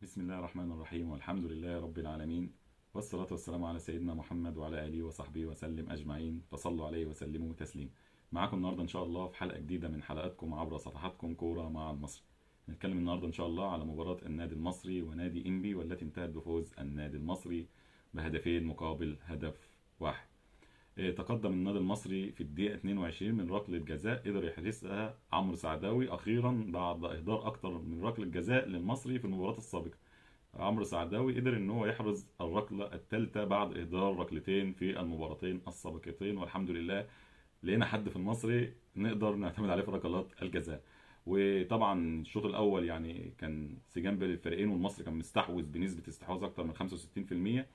بسم الله الرحمن الرحيم، والحمد لله رب العالمين، والصلاة والسلام على سيدنا محمد وعلى آله وصحبه وسلم أجمعين، فصلوا عليه وسلموا تسليم. معاكم النهاردة إن شاء الله في حلقة جديدة من حلقاتكم عبر صفحاتكم كورة مع المصري. هنتكلم النهاردة إن شاء الله على مباراة النادي المصري ونادي إنبي، والتي انتهت بفوز النادي المصري بهدفين مقابل هدف واحد. تقدم النادي المصري في الدقيقة 22 من ركلة جزاء قدر يحرزها عمرو سعداوي أخيرا بعد إهدار أكتر من ركلة جزاء للمصري في المباراة السابقة. عمرو سعداوي قدر ان هو يحرز الركله الثالثه بعد اهدار ركلتين في المباراتين السابقتين، والحمد لله لقينا حد في المصري نقدر نعتمد عليه في ركلات الجزاء. وطبعا الشوط الاول يعني كان سجان بين الفريقين، والمصري كان مستحوذ بنسبه استحواذ اكتر من 65%،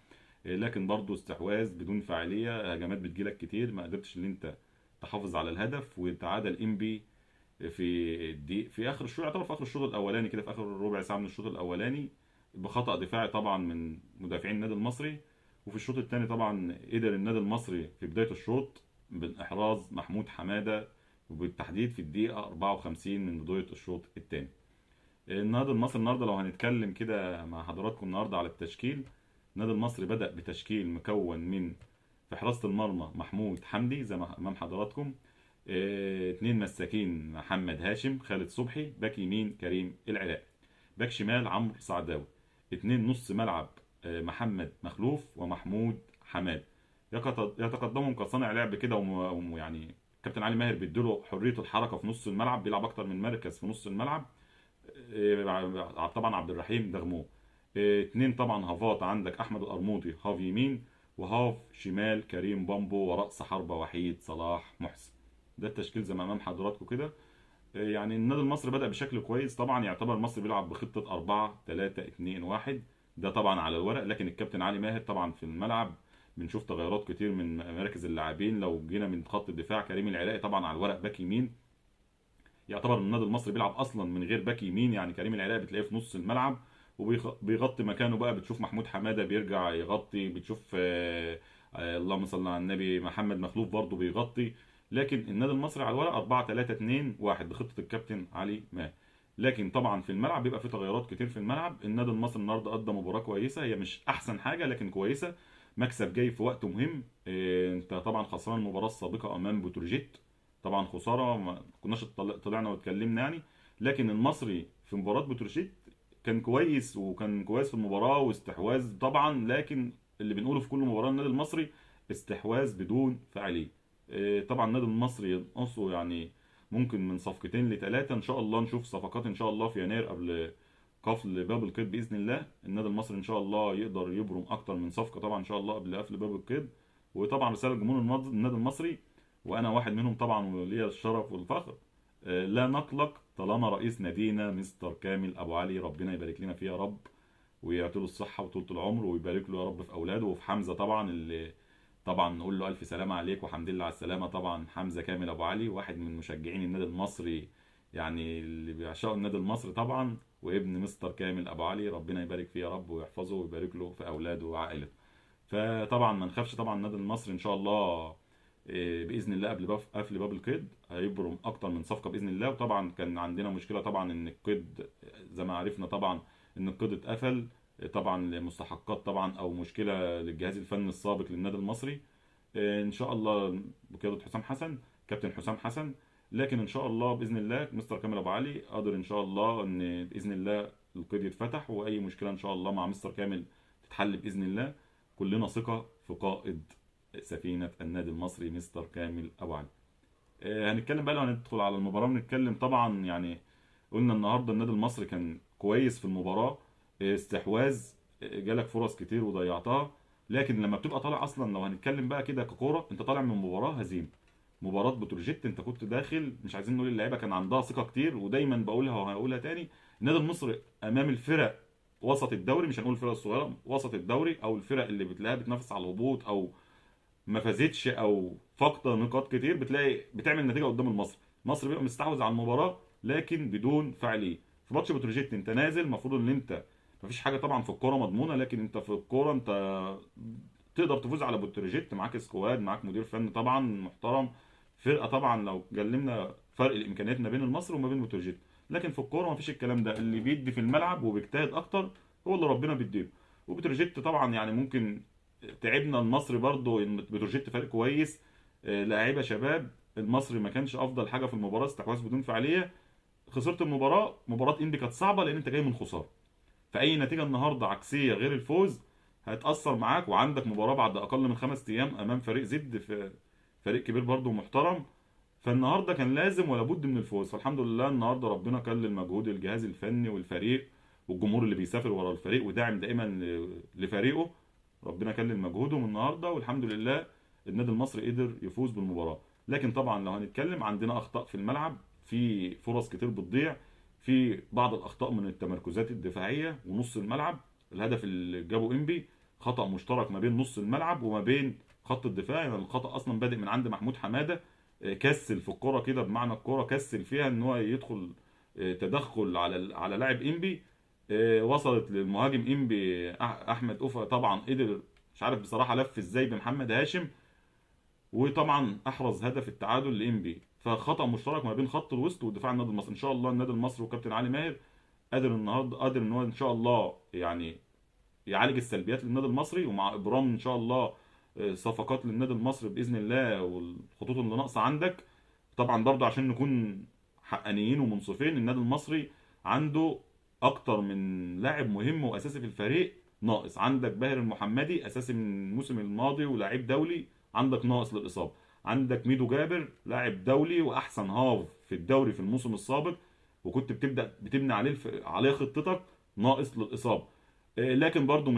لكن برضه استحواذ بدون فاعليه، هجمات بتجيلك كتير ما قدرتش ان انت تحافظ على الهدف. وتعادل انبي في اخر الشوط، يعتبر في اخر الشوط الاولاني كده، في اخر ربع ساعه من الشوط الاولاني، بخطأ دفاعي طبعا من مدافعين النادي المصري. وفي الشوط الثاني طبعا قدر النادي المصري في بدايه الشوط بالاحراز محمود حماده، وبالتحديد في الدقيقه 54 من بدايه الشوط الثاني. النادي المصري النهارده لو هنتكلم كده مع حضراتكم النهارده على التشكيل، النادي المصري بدأ بتشكيل مكون من في حراسة المرمى محمود حمدي زي ما امام حضراتكم، اتنين مساكين محمد هاشم، خالد صبحي، باك يمين كريم العراقي، باك شمال عمرو سعداوي، اتنين نص ملعب محمد مخلوف ومحمود حماد. يتقدمهم كصانع لعب كده ويعني كابتن علي ماهر بيديله حرية الحركة في نص الملعب، بيلعب أكتر من مركز في نص الملعب. طبعا عبد الرحيم دغمو. اتنين طبعا هافات، عندك احمد القرموطي هاف يمين، وهاف شمال كريم بامبو، ورأس حربة وحيد صلاح محسن. ده التشكيل زي ما امام حضراتكم كده. يعني النادي المصري بدأ بشكل كويس، طبعا يعتبر المصري بيلعب بخطة 4-3-2-1، ده طبعا على الورق، لكن الكابتن علي ماهر طبعا في الملعب بنشوف تغيرات كتير من مراكز اللاعبين. لو جينا من خط الدفاع، كريم العراقي طبعا على الورق باك يمين، يعتبر النادي المصري بيلعب اصلا من غير باك يمين، يعني كريم العراقي بتلاقيه في نص الملعب وبيغطي مكانه بقى، بتشوف محمود حماده بيرجع يغطي، بتشوف اللهم صل على النبي محمد مخلوف برضه بيغطي. لكن النادي المصري على الورق 4-3-2-1 بخطه الكابتن علي ماهر. لكن طبعا في الملعب بيبقى في تغيرات كتير في الملعب. النادي المصري النهارده قدم مباراه كويسه، هي مش احسن حاجه لكن كويسه، مكسب جاي في وقت مهم. انت طبعا خسران المباراه السابقه امام بتروجيت، طبعا خساره ما كناش طلعنا واتكلمنا يعني. لكن المصري في مباراه بتروجيت كان كويس، وكان كويس في المباراه واستحواذ طبعا، لكن اللي بنقوله في كل مباراه النادي المصري استحواذ بدون فعاليه. طبعا النادي المصري ينقصه يعني ممكن من صفقتين لثلاثه، ان شاء الله نشوف صفقات ان شاء الله في يناير قبل قفل باب القيد باذن الله. النادي المصري ان شاء الله يقدر يبرم اكتر من صفقه طبعا ان شاء الله قبل قفل باب القيد. وطبعا رساله لجمهور النادي المصري، وانا واحد منهم طبعا وليا الشرف والفخر، لا نقلق طالما رئيس نادينا مستر كامل ابو علي، ربنا يبارك لنا فيه يا رب، ويعطي له الصحه وطولة العمر، ويبارك له يا رب في اولاده وفي حمزه طبعا، اللي طبعا نقول له الف سلامه عليك وحمد لله على السلامه. طبعا حمزه كامل ابو علي واحد من مشجعين النادي المصري، يعني اللي بيعشقوا النادي المصري طبعا، وابن مستر كامل ابو علي، ربنا يبارك فيه يا رب ويحفظه ويبارك له في اولاده وعائلته. فطبعا ما نخافش، طبعا النادي المصري ان شاء الله باذن الله قفل باب القيد هيبرم اكتر من صفقه باذن الله. وطبعا كان عندنا مشكله طبعا ان القيد زي ما عرفنا طبعا ان القيد اتقفل، طبعا لمستحقات طبعا او مشكله للجهاز الفني السابق للنادي المصري. ان شاء الله بقياده حسام حسن، كابتن حسام حسن. لكن ان شاء الله باذن الله مستر كامل ابو علي قادر ان شاء الله ان باذن الله القيد يتفتح، واي مشكله ان شاء الله مع مستر كامل تتحل باذن الله. كلنا ثقه في قائد سفينة النادي المصري مستر كامل أبو علي. هنتكلم بقى لو هندخل على المباراة ونتكلم طبعا يعني. قلنا النهاردة النادي المصري كان كويس في المباراة، استحواذ، جالك فرص كتير وضيعتها. لكن لما بتبقى طالع اصلا، لو هنتكلم بقى كده ككوره، انت طالع من مباراه هزيمه، مباراه بتروجيت، انت كنت داخل مش عايزين نقول اللعيبه كان عندها ثقه كتير، ودايما بقولها وهقولها تاني، النادي المصري امام الفرق وسط الدوري، مش هنقول الفرق الصغيره، وسط الدوري او الفرق اللي بتلاقيها بتنافس على الهبوط او ما فازتش او فاقده نقاط كتير، بتلاقي بتعمل نتيجه قدام المصري. المصري بيبقى مستحوذ على المباراه لكن بدون فعاليه. في ماتش بتروجيت انت نازل المفروض ان انت مفيش حاجه طبعا في الكوره مضمونه، لكن انت في الكوره انت تقدر تفوز على بتروجيت، معاك سكواد، معاك مدير فني طبعا محترم، فرقه طبعا لو اتكلمنا فرق الامكانيات ما بين المصري وما بين بتروجيت. لكن في الكوره مفيش الكلام ده، اللي بيدي في الملعب وبيجتهد اكتر هو اللي ربنا بيديله. وبتروجيت طبعا يعني ممكن تعبنا المصري برضه، ان بتروجيت فريق كويس، لاعيبه شباب. المصري ما كانش افضل حاجه في المباراه، استحواذ بدون فعاليه. خسرت المباراه، مباراه انبي كانت صعبه لان انت جاي من خساره، فاي نتيجه النهارده عكسيه غير الفوز هتاثر معاك، وعندك مباراه بعد اقل من 5 ايام امام فريق زد، في فريق كبير برضه ومحترم. فالنهارده كان لازم ولا بد من الفوز. فالحمد لله النهارده ربنا كلل مجهود الجهاز الفني والفريق والجمهور اللي بيسافر ورا الفريق وداعم دائما لفريقه. ربنا كلل مجهودهم النهارده، والحمد لله النادي المصري قدر يفوز بالمباراه. لكن طبعا لو هنتكلم، عندنا اخطاء في الملعب، في فرص كتير بتضيع، في بعض الاخطاء من التمركزات الدفاعيه ونص الملعب. الهدف اللي جابه انبي خطا مشترك ما بين نص الملعب وما بين خط الدفاع، يعني الخطا اصلا بادئ من عند محمود حماده. كسل في الكرة كده، بمعنى الكرة كسل فيها ان هو يدخل تدخل على لاعب انبي. وصلت للمهاجم انبي احمد اوفا، طبعا قدر، مش عارف بصراحة لف ازاي بمحمد هاشم، وطبعا احرز هدف التعادل لانبي. فخطأ مشترك ما بين خط الوسط ودفاع النادي المصري. ان شاء الله النادي المصري وكابتن علي ماهر قادر النهارده، قادر ان هو ان شاء الله يعني يعالج السلبيات للنادي المصري، ومع ابرام ان شاء الله صفقات للنادي المصري باذن الله، والخطوط اللي ناقصه عندك. طبعا برضه عشان نكون حقانيين ومنصفين، النادي المصري عنده اكتر من لاعب مهم واساسي في الفريق ناقص. عندك باهر المحمدي اساسي من الموسم الماضي ولاعيب دولي، عندك ناقص للاصابه. عندك ميدو جابر لاعب دولي واحسن هاف في الدوري في الموسم السابق، وكنت بتبني عليه عليه خطتك، ناقص للاصابه. لكن برضه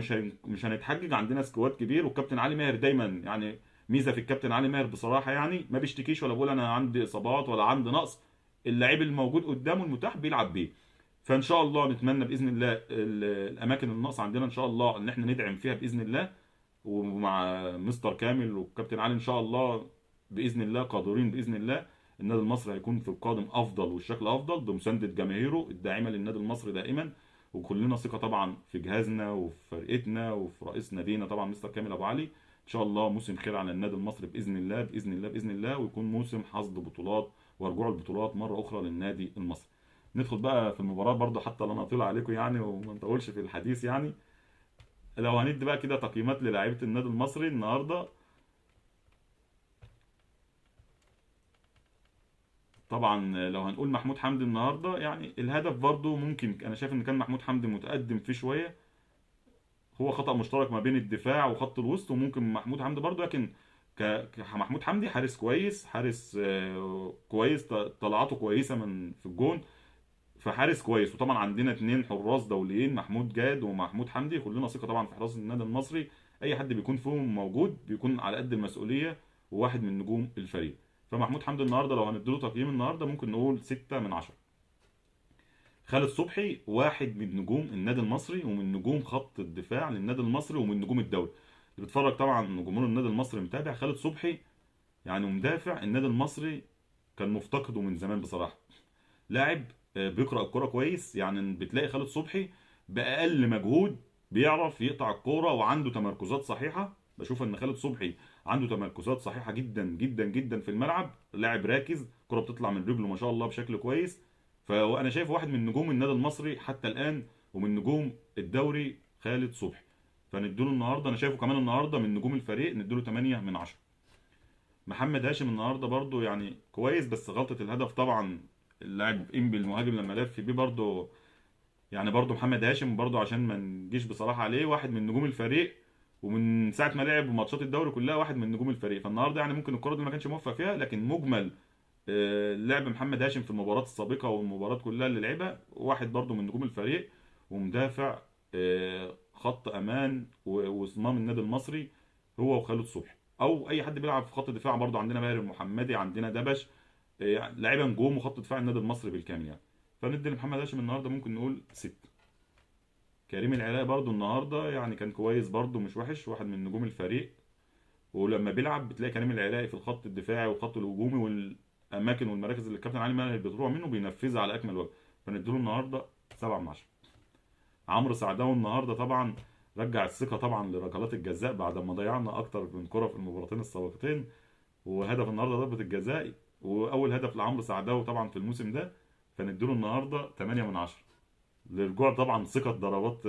مش هنتحجج، عندنا سكواد كبير، والكابتن علي ماهر دايما يعني ميزه في الكابتن علي ماهر بصراحه، يعني ما بيشتكيش ولا بيقول انا عندي اصابات ولا عندي نقص. اللعيب الموجود قدامه المتاح بيلعب بيه. فان شاء الله نتمنى باذن الله الاماكن الناقصه عندنا ان شاء الله ان احنا ندعم فيها باذن الله، ومع مستر كامل والكابتن علي ان شاء الله باذن الله قادرين باذن الله. النادي المصري هيكون في القادم افضل والشكل افضل بمسانده جماهيره الداعمه للنادي المصري دائما. وكلنا ثقه طبعا في جهازنا وفي فرقتنا وفي رئيس نادينا طبعا مستر كامل ابو علي. ان شاء الله موسم خير على النادي المصري باذن الله باذن الله باذن الله، ويكون موسم حصد بطولات ورجوع البطولات مره اخرى للنادي المصري. ندخل بقى في المباراه برضه، حتى لا نطيل عليكم يعني وما نطولش في الحديث يعني. لو هندي بقى كده تقييمات للاعيبه النادي المصري النهارده، طبعا لو هنقول محمود حمدي النهارده، يعني الهدف برضه ممكن انا شايف ان كان محمود حمدي متقدم فيه شويه. هو خطأ مشترك ما بين الدفاع وخط الوسط، وممكن محمود حمدي برضه، لكن محمود حمدي حارس كويس، حارس كويس، طلعاته كويسه من في الجون، فحارس كويس. وطبعا عندنا اتنين حراس دوليين، محمود جاد ومحمود حمدي، كلنا ثقه طبعا في حراس النادي المصري. اي حد بيكون فيهم موجود بيكون على قد المسؤوليه، وواحد من نجوم الفريق. فمحمود حمدي النهارده لو هنديله تقييم النهارده ممكن نقول 6 من 10. خالد صبحي واحد من نجوم النادي المصري ومن نجوم خط الدفاع للنادي المصري ومن نجوم الدوري. اللي بيتفرج طبعا جمهور النادي المصري متابع خالد صبحي، يعني مدافع النادي المصري كان مفتقده من زمان بصراحة. لاعب بيقرأ الكرة كويس، يعني بتلاقي خالد صبحي بأقل مجهود بيعرف يقطع الكرة وعنده تمركزات صحيحة. بشوف ان خالد صبحي عنده تمركزات صحيحة جدا جدا جدا في الملعب، لاعب راكز، الكرة بتطلع من رجله ما شاء الله بشكل كويس. فانا شايف واحد من نجوم النادي المصري حتى الآن، ومن نجوم الدوري خالد صبحي. فنديله النهارده، انا شايفه كمان النهارده من نجوم الفريق، نديله 8 من 10. محمد هاشم النهارده برضو يعني كويس، بس غلطة الهدف طبعا اللاعب انبي المهاجم لما لف بيه برضو، يعني برضو محمد هاشم برضو عشان ما نجيش بصراحة عليه، واحد من نجوم الفريق، ومن ساعة ما لعب ماتشات الدوري كلها واحد من نجوم الفريق. فالنهارده يعني ممكن الكرة دي ما كانش موفق فيها، لكن مجمل لعب محمد هاشم في المباريات السابقة والمباريات كلها اللي لعبها، واحد برضو من نجوم الفريق ومدافع خط امان وصمام النادي المصري، هو وخالد صبحي. او اي حد بيلعب في خط الدفاع برضو، عندنا ماهر المحمدي، عندنا دبش، يعني لعيبه نجوم وخط دفاع النادي المصري بالكامل يعني. فندي لمحمد هاشم النهارده ممكن نقول 6. كريم العراقي برضو النهارده يعني كان كويس برضو، مش وحش، واحد من نجوم الفريق. ولما بيلعب بتلاقي كريم العراقي في الخط الدفاعي والخط الهجومي والاماكن والمراكز اللي الكابتن علي ماهر بيطلع منه بينفذها على اكمل وجه. فنديله النهارده 7 من 10. عمرو سعداوي النهارده طبعا رجع الثقه طبعا لركلات الجزاء بعد ما ضيعنا اكتر من كره في المباراتين السابقتين، وهدف النهارده ضربه الجزاء، واول هدف لعمرو سعداوي طبعا في الموسم ده. فنديله النهارده 8 من 10. لرجوع طبعا ثقة ضربات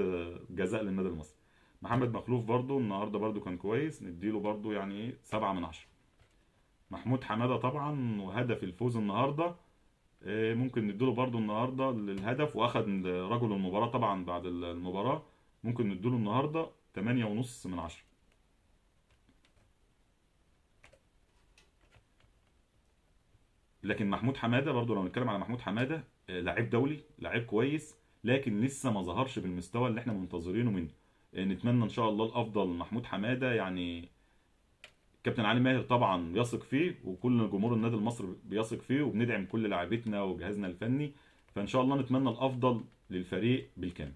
جزاء للنادي المصري. محمد مخلوف برضو النهارده برضو كان كويس، نديله برضو يعني ايه 7 من 10. محمود حمادة طبعا وهدف الفوز النهارده، ممكن نديله برضو النهارده للهدف، واخد رجل المباراة طبعا بعد المباراة، ممكن نديله النهارده 8.5 من 10. لكن محمود حمادة برضو لو نتكلم على محمود حمادة، لعيب دولي، لعيب كويس، لكن لسه ما ظهرش بالمستوى اللي احنا منتظرينه منه. نتمنى ان شاء الله الافضل محمود حمادة يعني. كابتن علي ماهر طبعا يثق فيه، وكل جمهور النادي المصري بيثق فيه، وبندعم كل لاعبتنا وجهازنا الفني، فان شاء الله نتمنى الافضل للفريق بالكامل.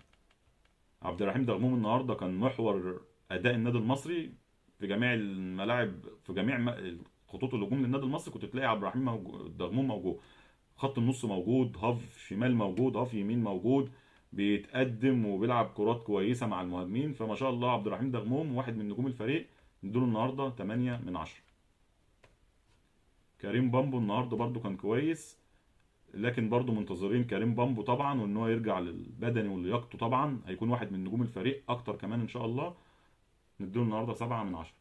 عبد الرحيم دغموم النهارده كان محور اداء النادي المصري في جميع الملاعب، في جميع خطوط الهجوم للنادي المصري كنت تلاقي عبد الرحيم دغموم موجود. خط النص موجود، هاف شمال موجود، هاف يمين موجود، بيتقدم وبيلعب كرات كويسه مع المهاجمين، فما شاء الله عبد الرحيم دغموم واحد من نجوم الفريق، نديله النهارده 8 من 10. كريم بامبو النهارده برده كان كويس، لكن برضه منتظرين كريم بامبو طبعا، وان هو يرجع للبدني ولياقته، طبعا هيكون واحد من نجوم الفريق اكتر كمان ان شاء الله، نديله النهارده 7 من 10.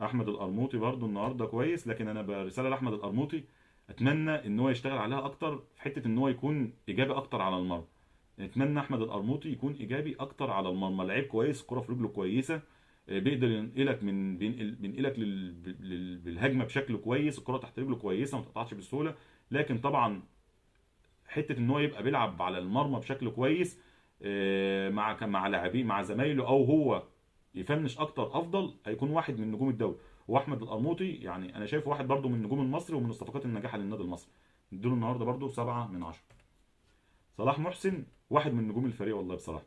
احمد القرموطي برضه النهارده كويس، لكن انا برساله لاحمد القرموطي، اتمنى ان هو يشتغل عليها اكتر في حته ان هو يكون ايجابي اكتر على المرمى. اتمنى احمد القرموطي يكون ايجابي اكتر على المرمى، لعيب كويس، الكره في رجله كويسه، بيقدر ينقلك بينقلك بالهجمه بشكل كويس، الكره تحت رجله كويسه ما تقطعش بسهوله. لكن طبعا حته ان هو يبقى بيلعب على المرمى بشكل كويس، مع لاعبين مع زمايله، او هو يفنش اكتر افضل، هيكون واحد من نجوم الدوري. واحمد القرموطي يعني انا شايفه واحد برده من النجوم المصري ومن الصفقات الناجحه للنادي المصري، نديله النهارده برده 7 من 10. صلاح محسن واحد من نجوم الفريق والله بصراحه.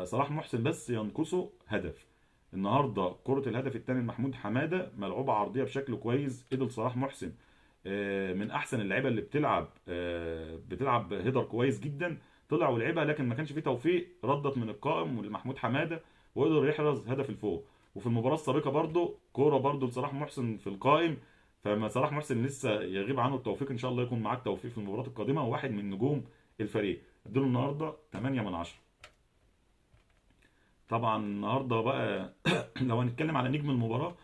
صلاح محسن بس ينقصه هدف. النهارده كره الهدف الثاني لمحمود حماده ملعوبه عرضيه بشكل كويس، قدر صلاح محسن من احسن اللعيبه اللي بتلعب هيدر كويس جدا، طلع ولعبها، لكن ما كانش فيه توفيق، ردت من القائم لمحمود حماده، وقدر يحرز هدف الفوز. وفي المباراه السابقه برضه كوره برضه لصلاح محسن في القائم، فما صلاح محسن لسه يغيب عنه التوفيق، ان شاء الله يكون معاه التوفيق في المباراه القادمه، وواحد من نجوم الفريق، اديله النهارده 8 من 10. طبعا النهارده بقى لو هنتكلم على نجم المباراه،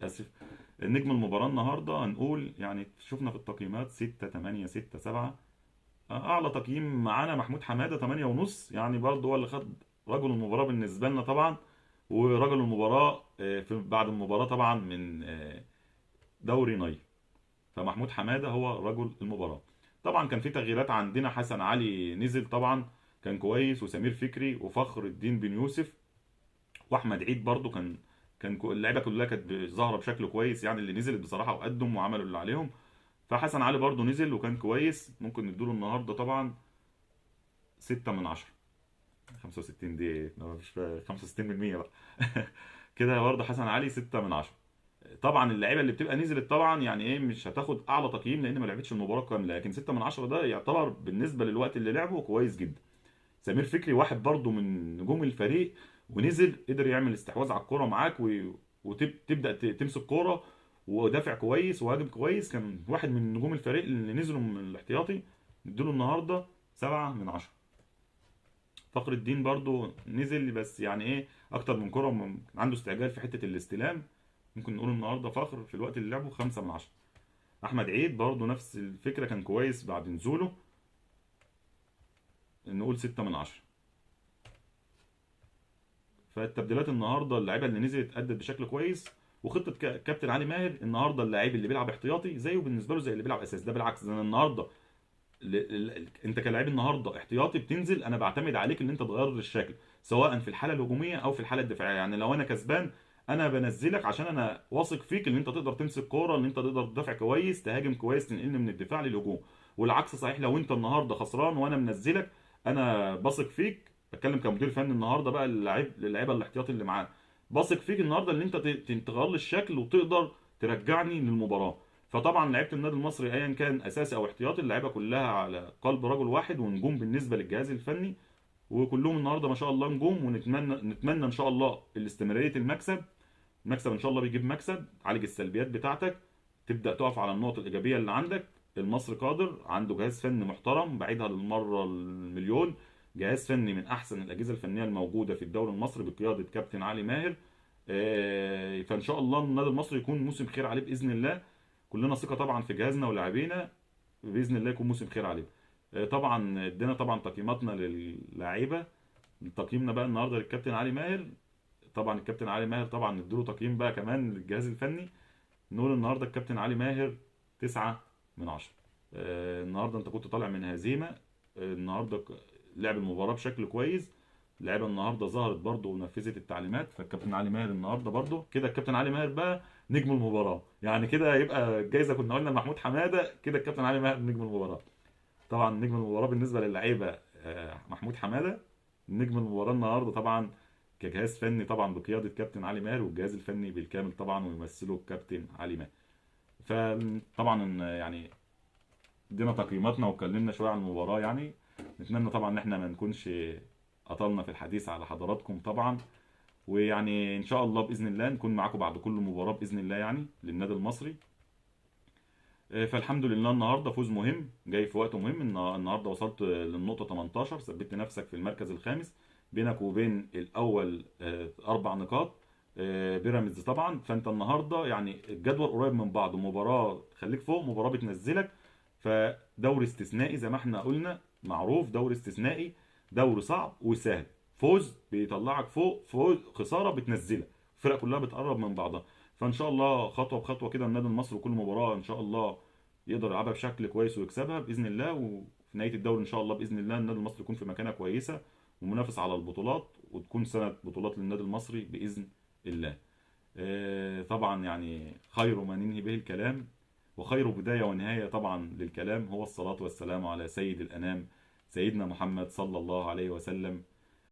اسف، نجم المباراة النهاردة هنقول يعني شفنا في التقييمات 6 8 6 7. أعلى تقييم معانا محمود حمادة 8 ونص، يعني برضه هو اللي خد رجل المباراة بالنسبة لنا طبعا. ورجل المباراة في بعد المباراة طبعا من دوري نايل، فمحمود حمادة هو رجل المباراة. طبعا كان في تغييرات عندنا، حسن علي نزل طبعا كان كويس، وسمير فكري وفخر الدين بن يوسف واحمد عيد برضو كان اللعيبه كلها كانت ظاهره بشكل كويس، يعني اللي نزلت بصراحه وقدم وعملوا اللي عليهم. فحسن علي برضو نزل وكان كويس، ممكن نديله النهارده طبعا 6 من 10. 65 دي مش 65% بقى كده برضه حسن علي 6 من 10. طبعا اللعيبه اللي بتبقى نزلت طبعا يعني ايه مش هتاخد اعلى تقييم لان ما لعبتش المباراه كامله، لكن 6 من 10 ده يعتبر بالنسبه للوقت اللي لعبه كويس جدا. سمير فكري واحد برضو من نجوم الفريق، ونزل قدر يعمل استحواذ على الكرة معاك، وتبدأ تمسك كرة، ودافع كويس وهاجم كويس، كان واحد من نجوم الفريق اللي نزلوا من الاحتياطي، نديله النهارده 7 من 10. فخر الدين برضو نزل بس يعني ايه اكتر من كرة، عنده استعجال في حتة الاستلام، ممكن نقول النهارده فخر في الوقت اللي لعبه 5 من 10. احمد عيد برضو نفس الفكرة، كان كويس بعد نزوله، نقول 6 من 10. فالتبديلات النهارده اللعيبه اللي نزلت ادت بشكل كويس، وخطه كابتن علي ماهر النهارده اللاعب اللي بيلعب احتياطي زيه بالنسبه له زي اللي بيلعب اساس، ده بالعكس، ده انا النهارده انت كلاعب النهارده احتياطي بتنزل، انا بعتمد عليك ان انت تغير الشكل سواء في الحاله الهجوميه او في الحاله الدفاعيه، يعني لو انا كسبان انا بنزلك عشان انا واثق فيك ان انت تقدر تمسك كوره، ان انت تقدر تدافع كويس، تهاجم كويس، تنقلني من الدفاع للهجوم. والعكس صحيح، لو انت النهارده خسران وانا منزلك، انا بثق فيك، بتكلم كمدير فني النهارده بقى اللعيبه الاحتياطي اللي معاه، بثق فيك النهارده ان انت تغير لي الشكل وتقدر ترجعني للمباراه. فطبعا لعيبه النادي المصري ايا كان اساسي او احتياطي، اللعيبه كلها على قلب رجل واحد ونجوم بالنسبه للجهاز الفني، وكلهم النهارده ما شاء الله نجوم، نتمنى ان شاء الله الاستمراريه المكسب ان شاء الله بيجيب مكسب، تعالج السلبيات بتاعتك، تبدا تقف على النقط الايجابيه اللي عندك، المصري قادر، عنده جهاز فني محترم، بعيدها للمره المليون، جهاز فني من احسن الاجهزه الفنيه الموجوده في الدوري المصري بقياده كابتن علي ماهر. فان شاء الله النادي المصري يكون موسم خير عليه باذن الله. كلنا ثقه طبعا في جهازنا ولاعبينا، باذن الله يكون موسم خير عليه. طبعا ادينا طبعا تقييماتنا للاعيبه. تقييمنا بقى النهارده للكابتن علي ماهر. طبعا الكابتن علي ماهر طبعا نديله تقييم بقى كمان للجهاز الفني. نقول النهارده الكابتن علي ماهر 9/10. النهارده انت كنت طالع من هزيمه. النهارده لعب المباراه بشكل كويس. اللعيبه النهارده ظهرت برضه ونفذت التعليمات. فالكابتن علي ماهر النهارده برضه كده، الكابتن علي ماهر بقى نجم المباراه. يعني كده يبقى الجايزه كنا قلنا محمود حماده، كده الكابتن علي ماهر نجم المباراه. طبعا نجم المباراه بالنسبه للعيبه محمود حماده. نجم المباراه النهارده طبعا كجهاز فني طبعا بقياده كابتن علي ماهر، والجهاز الفني بالكامل طبعا ويمثله الكابتن علي ماهر. فطبعا يعني ادينا تقييماتنا واتكلمنا شويه عن المباراه يعني. نتمنى طبعا ان احنا ما نكونش اطلنا في الحديث على حضراتكم طبعا. ويعني ان شاء الله باذن الله نكون معاكم بعد كل مباراه باذن الله يعني للنادي المصري. فالحمد لله النهارده فوز مهم جاي في وقت مهم. النهارده وصلت للنقطه 18، ثبت نفسك في المركز الخامس، بينك وبين الاول 4 نقاط. بيراميدز طبعا. فانت النهارده يعني الجدول قريب من بعض، مباراه تخليك فوق، مباراه بتنزلك. فدوري استثنائي زي ما احنا قلنا، معروف دوري استثنائي، دوري صعب وسهل. فوز بيطلعك فوق، فوز خساره بتنزلك. الفرق كلها بتقرب من بعضها. فان شاء الله خطوه بخطوه كده النادي المصري وكل مباراه ان شاء الله يقدر يلعبها بشكل كويس ويكسبها باذن الله. وفي نهايه الدوري ان شاء الله باذن الله النادي المصري يكون في مكانه كويسه ومنافس على البطولات، وتكون سنه بطولات للنادي المصري باذن الله. طبعا يعني خير ما ننهي به الكلام، وخير بدايه ونهايه طبعا للكلام، هو الصلاه والسلام على سيد الانام سيدنا محمد صلى الله عليه وسلم.